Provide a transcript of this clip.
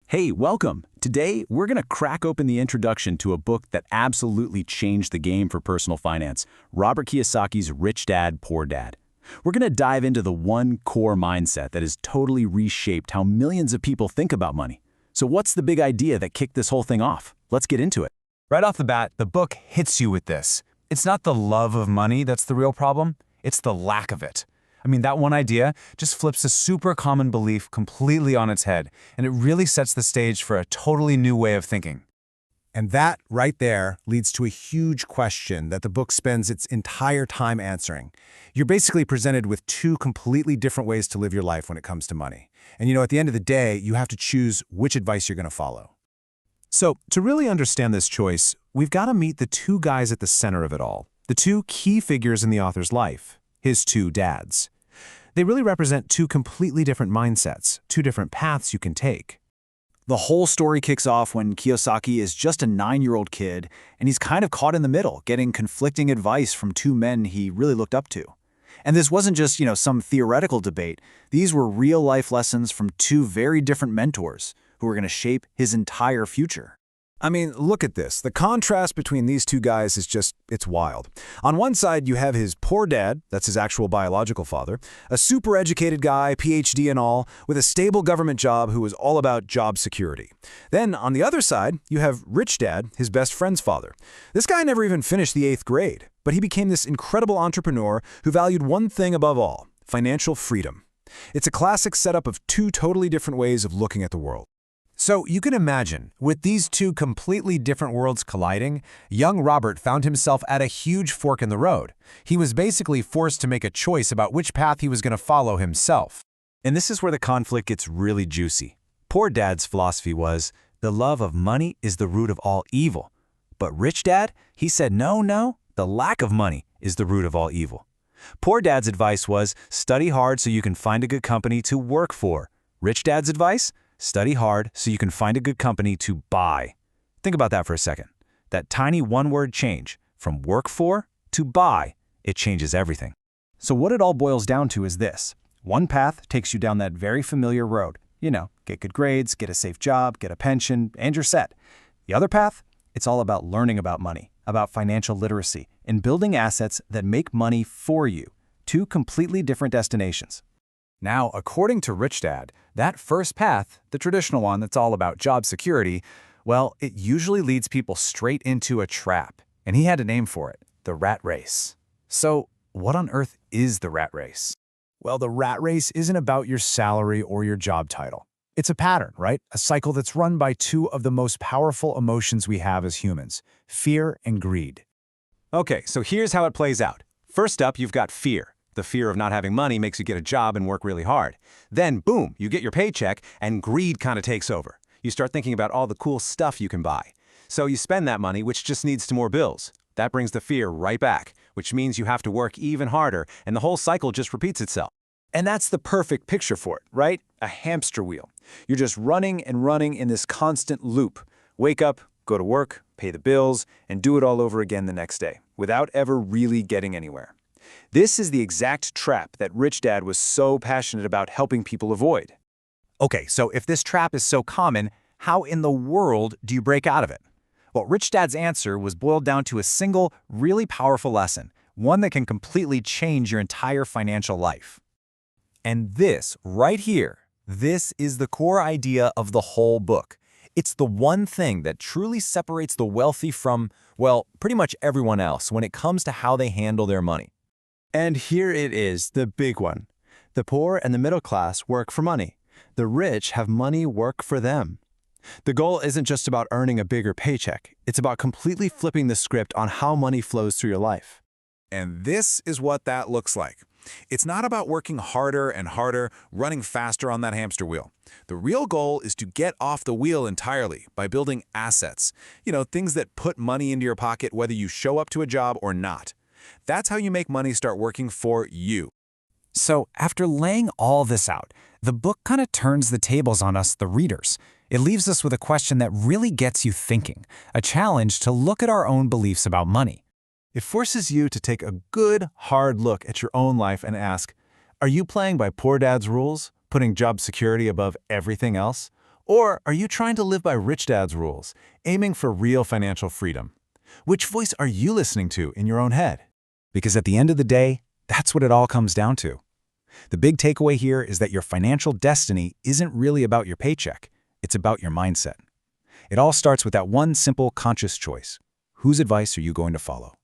Hey, welcome! Today, we're going to crack open the introduction to a book that absolutely changed the game for personal finance, Robert Kiyosaki's Rich Dad, Poor Dad. We're going to dive into the one core mindset that has totally reshaped how millions of people think about money. So what's the big idea that kicked this whole thing off? Let's get into it. Right off the bat, the book hits you with this. It's not the love of money that's the real problem, it's the lack of it. That one idea just flips a super common belief completely on its head, and it really sets the stage for a totally new way of thinking. And that, right there, leads to a huge question that the book spends its entire time answering. You're basically presented with two completely different ways to live your life when it comes to money. And at the end of the day, you have to choose which advice you're going to follow. So, to really understand this choice, we've got to meet the two guys at the center of it all, the two key figures in the author's life, his two dads. They really represent two completely different mindsets, two different paths you can take. The whole story kicks off when Kiyosaki is just a 9-year-old kid, and he's kind of caught in the middle, getting conflicting advice from two men he really looked up to. And this wasn't just, some theoretical debate. These were real-life lessons from two very different mentors who were going to shape his entire future. Look at this. The contrast between these two guys is it's wild. On one side, you have his poor dad, that's his actual biological father, a super educated guy, PhD and all, with a stable government job who was all about job security. Then, on the other side, you have rich dad, his best friend's father. This guy never even finished the 8th grade, but he became this incredible entrepreneur who valued one thing above all: financial freedom. It's a classic setup of two totally different ways of looking at the world. So you can imagine, with these two completely different worlds colliding, young Robert found himself at a huge fork in the road. He was basically forced to make a choice about which path he was going to follow himself. And this is where the conflict gets really juicy. Poor Dad's philosophy was, the love of money is the root of all evil. But Rich Dad, he said, no, the lack of money is the root of all evil. Poor Dad's advice was, study hard so you can find a good company to work for. Rich Dad's advice? Study hard so you can find a good company to buy. Think about that for a second. That tiny one-word change, from work for to buy, it changes everything. So what it all boils down to is this. One path takes you down that very familiar road. Get good grades, get a safe job, get a pension, and you're set. The other path? It's all about learning about money, about financial literacy, and building assets that make money for you. Two completely different destinations. Now, according to Rich Dad, that first path, the traditional one that's all about job security, well, it usually leads people straight into a trap. And he had a name for it, the rat race. So, what on earth is the rat race? Well, the rat race isn't about your salary or your job title. It's a pattern, right? A cycle that's run by two of the most powerful emotions we have as humans, fear and greed. Okay, so here's how it plays out. First up, you've got fear. The fear of not having money makes you get a job and work really hard. Then, boom, you get your paycheck, and greed kind of takes over. You start thinking about all the cool stuff you can buy. So you spend that money, which just leads to more bills. That brings the fear right back, which means you have to work even harder, and the whole cycle just repeats itself. And that's the perfect picture for it, right? A hamster wheel. You're just running and running in this constant loop. Wake up, go to work, pay the bills, and do it all over again the next day, without ever really getting anywhere. This is the exact trap that Rich Dad was so passionate about helping people avoid. Okay, so if this trap is so common, how in the world do you break out of it? Well, Rich Dad's answer was boiled down to a single, really powerful lesson, one that can completely change your entire financial life. And this, right here, this is the core idea of the whole book. It's the one thing that truly separates the wealthy from, well, pretty much everyone else when it comes to how they handle their money. And here it is, the big one. The poor and the middle class work for money. The rich have money work for them. The goal isn't just about earning a bigger paycheck. It's about completely flipping the script on how money flows through your life. And this is what that looks like. It's not about working harder and harder, running faster on that hamster wheel. The real goal is to get off the wheel entirely by building assets. Things that put money into your pocket whether you show up to a job or not. That's how you make money start working for you. So after laying all this out, the book kind of turns the tables on us, the readers. It leaves us with a question that really gets you thinking, a challenge to look at our own beliefs about money. It forces you to take a good, hard look at your own life and ask, are you playing by poor dad's rules, putting job security above everything else? Or are you trying to live by Rich Dad's rules, aiming for real financial freedom? Which voice are you listening to in your own head? Because at the end of the day, that's what it all comes down to. The big takeaway here is that your financial destiny isn't really about your paycheck. It's about your mindset. It all starts with that one simple conscious choice. Whose advice are you going to follow?